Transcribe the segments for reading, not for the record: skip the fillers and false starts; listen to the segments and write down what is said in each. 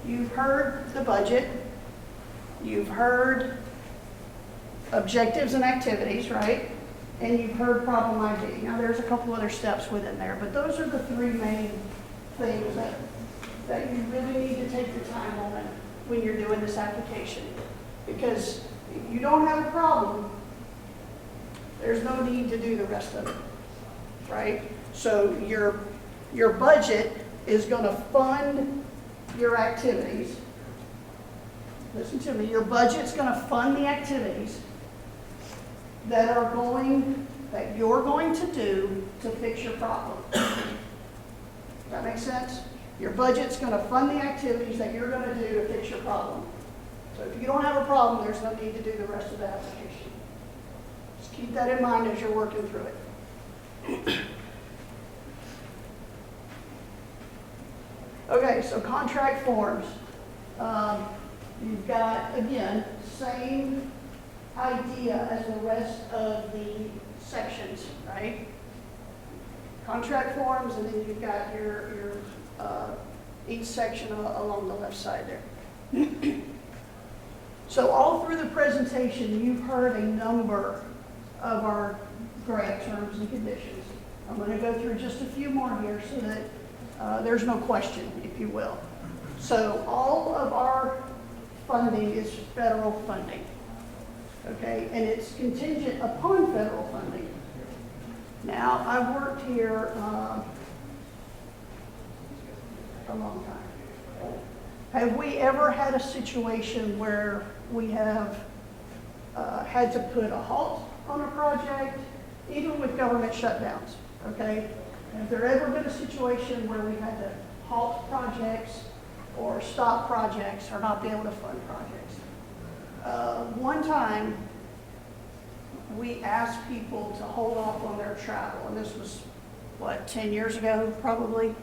you've heard the budget, you've heard objectives and activities, right? And you've heard problem ID. Now there's a couple other steps within there, but those are the three main things that you really need to take your time on when you're doing this application. Because if you don't have a problem, there's no need to do the rest of it, right? So your budget is going to fund your activities. Listen to me, your budget's going to fund the activities that you're going to do to fix your problem. Does that make sense? Your budget's going to fund the activities that you're going to do to fix your problem. So if you don't have a problem, there's no need to do the rest of the application. Just keep that in mind as you're working through it. Okay, so contract forms. You've got, again, same idea as the rest of the sections, right? Contract forms, and then you've got your each section along the left side there. So all through the presentation, you've heard a number of our grant terms and conditions. I'm going to go through just a few more here so that there's no question, if you will. So all of our funding is federal funding, okay? And it's contingent upon federal funding. Now, I've worked here a long time. Have we ever had a situation where we have had to put a halt on a project, even with government shutdowns, okay? Has there ever been a situation where we had to halt projects or stop projects or not be able to fund projects? One time, we asked people to hold off on their travel, and this was, what, 10 years ago, probably,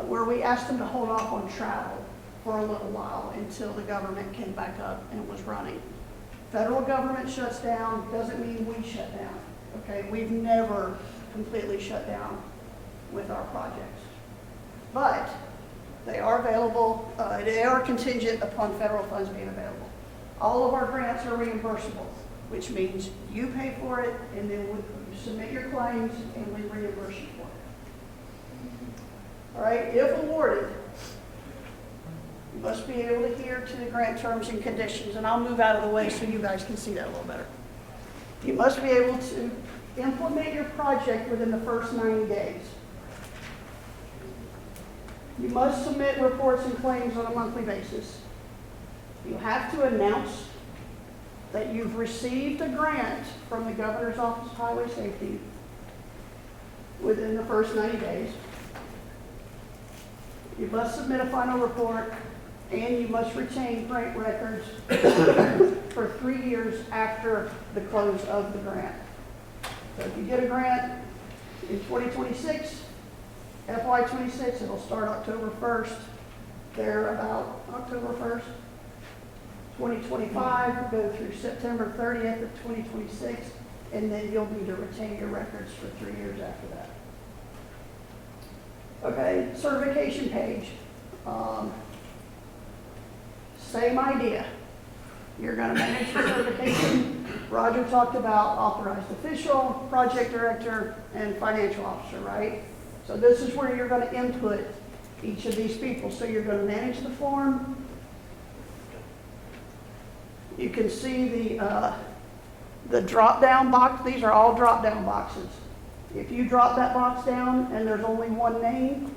where we asked them to hold off on travel for a little while until the government came back up and was running. Federal government shuts down, doesn't mean we shut down, okay? We've never completely shut down with our projects. But they are available, they are contingent upon federal funds being available. All of our grants are reimbursable, which means you pay for it and then you submit your claims and we reimburse you for it. All right, if awarded, you must be able to adhere to the grant terms and conditions, and I'll move out of the way so you guys can see that a little better. You must be able to implement your project within the first 90 days. You must submit reports and claims on a monthly basis. You have to announce that you've received a grant from the Governor's Office of Highway Safety within the first 90 days. You must submit a final report, and you must retain grant records for 3 years after the close of the grant. So if you get a grant in 2026, FY 26, it'll start October 1st. They're about October 1st. 2025 will go through September 30th of 2026, and then you'll need to retain your records for 3 years after that. Okay, certification page. Same idea. You're going to manage the certification. Roger talked about authorized official, project director, and financial officer, right? So this is where you're going to input each of these people. So you're going to manage the form. You can see the drop-down box. These are all drop-down boxes. If you drop that box down and there's only one name,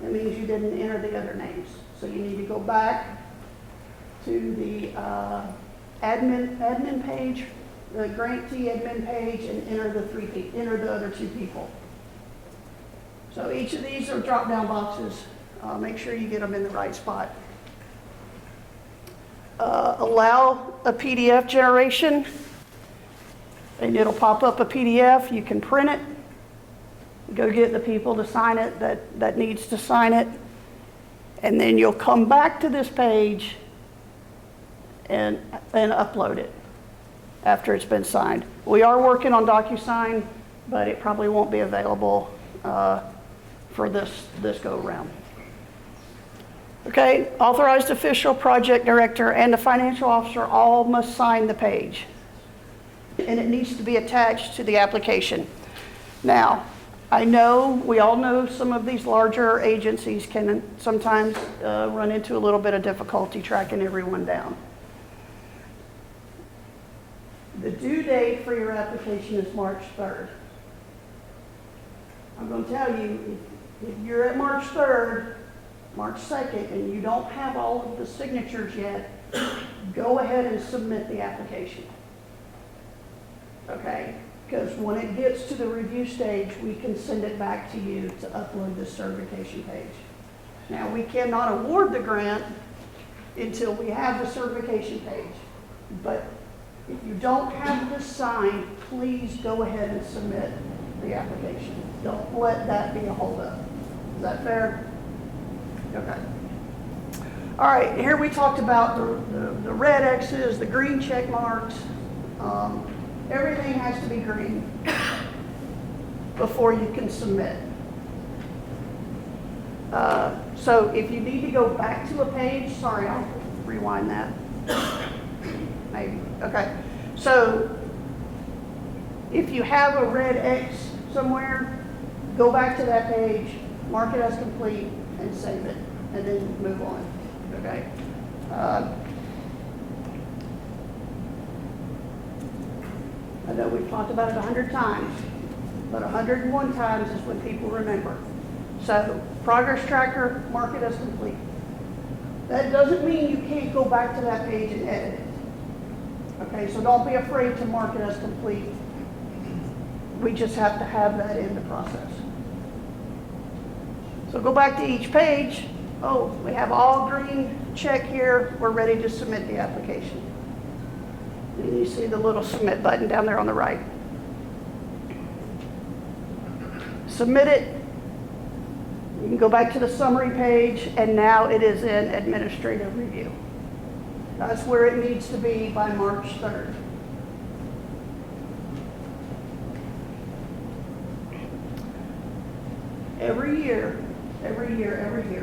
it means you didn't enter the other names. So you need to go back to the admin page, the grantee admin page, and enter the other two people. So each of these are drop-down boxes. Make sure you get them in the right spot. Allow a PDF generation, and it'll pop up a PDF. You can print it. Go get the people to sign it that needs to sign it. And then you'll come back to this page and upload it after it's been signed. We are working on DocuSign, but it probably won't be available for this go around. Okay, authorized official, project director, and the financial officer all must sign the page. And it needs to be attached to the application. Now, I know, we all know some of these larger agencies can sometimes run into a little bit of difficulty tracking everyone down. The due date for your application is March 3rd. I'm going to tell you, if you're at March 3rd, March 2nd, and you don't have all of the signatures yet, go ahead and submit the application. Okay? Because when it gets to the review stage, we can send it back to you to upload the certification page. Now, we cannot award the grant until we have the certification page. But if you don't have this signed, please go ahead and submit the application. Don't let that be a holdup. Is that fair? Okay. All right, here we talked about the red X's, the green check marks. Everything has to be green before you can submit. So if you need to go back to a page, sorry, I'll rewind that. Maybe, okay. So if you have a red X somewhere, go back to that page, mark it as complete, and save it, and then move on, okay? I know we've talked about it 100 times, but 101 times is when people remember. So progress tracker, mark it as complete. That doesn't mean you can't go back to that page and edit it. Okay, so don't be afraid to mark it as complete. We just have to have that in the process. So go back to each page. Oh, we have all green check here. We're ready to submit the application. And you see the little submit button down there on the right. Submit it. You can go back to the summary page, and now it is in administrative review. That's where it needs to be by March 3rd. Every year,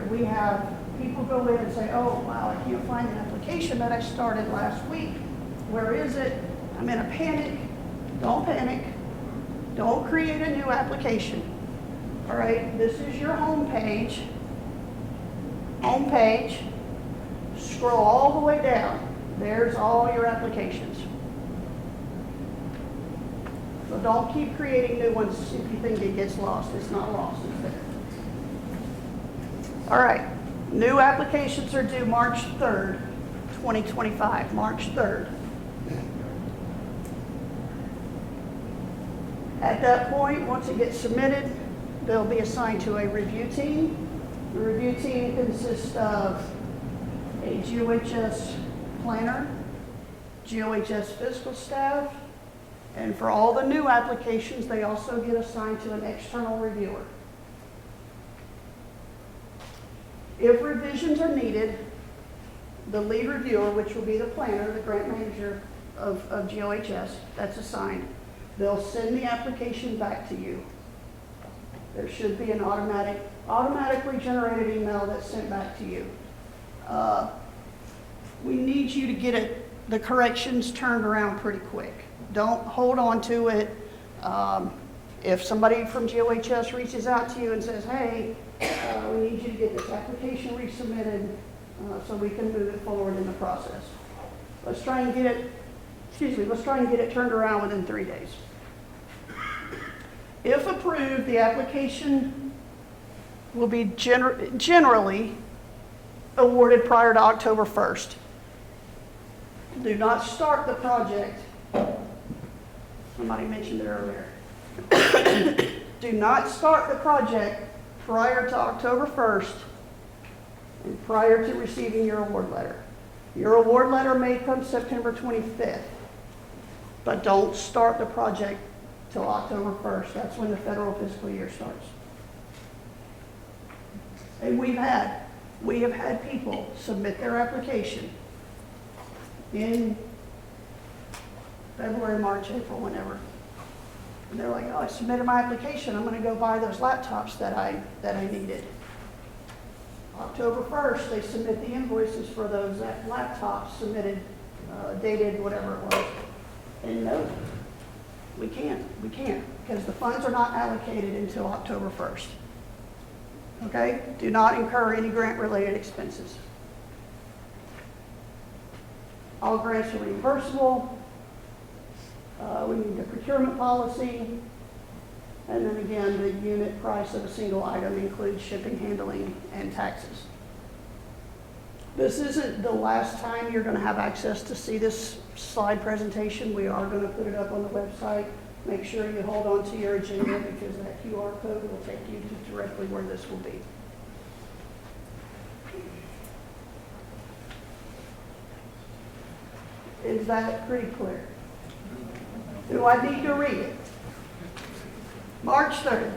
we have people go in and say, oh, wow, I can't find the application that I started last week. Where is it? I'm in a panic. Don't panic. Don't create a new application. All right, this is your home page. Home page. Scroll all the way down. There's all your applications. So don't keep creating new ones if you think it gets lost. It's not lost, it's there. All right, new applications are due March 3rd, 2025, March 3rd. At that point, once it gets submitted, they'll be assigned to a review team. The review team consists of a GOHS planner, GOHS physical staff, and for all the new applications, they also get assigned to an external reviewer. If revisions are needed, the lead reviewer, which will be the planner, the grant manager of GOHS, that's assigned, they'll send the application back to you. There should be an automatically generated email that's sent back to you. We need you to get the corrections turned around pretty quick. Don't hold on to it. If somebody from GOHS reaches out to you and says, hey, we need you to get this application resubmitted so we can move it forward in the process. Let's try and get it turned around within 3 days. If approved, the application will be generally awarded prior to October 1st. Do not start the project. Somebody mentioned it earlier. Do not start the project prior to October 1st and prior to receiving your award letter. Your award letter may come September 25th, but don't start the project till October 1st. That's when the federal fiscal year starts. And we have had people submit their application in February, March, April, whenever. And they're like, oh, I submitted my application. I'm going to go buy those laptops that I needed. October 1st, they submit the invoices for those laptops submitted, dated, whatever it was. And no, we can't, because the funds are not allocated until October 1st. Okay? Do not incur any grant-related expenses. All grants are reimbursable. We need the procurement policy. And then again, the unit price of a single item includes shipping, handling, and taxes. This isn't the last time you're going to have access to see this slide presentation. We are going to put it up on the website. Make sure you hold on to your agenda because that QR code will take you to directly where this will be. Is that pretty clear? Do I need to read it? March 3rd.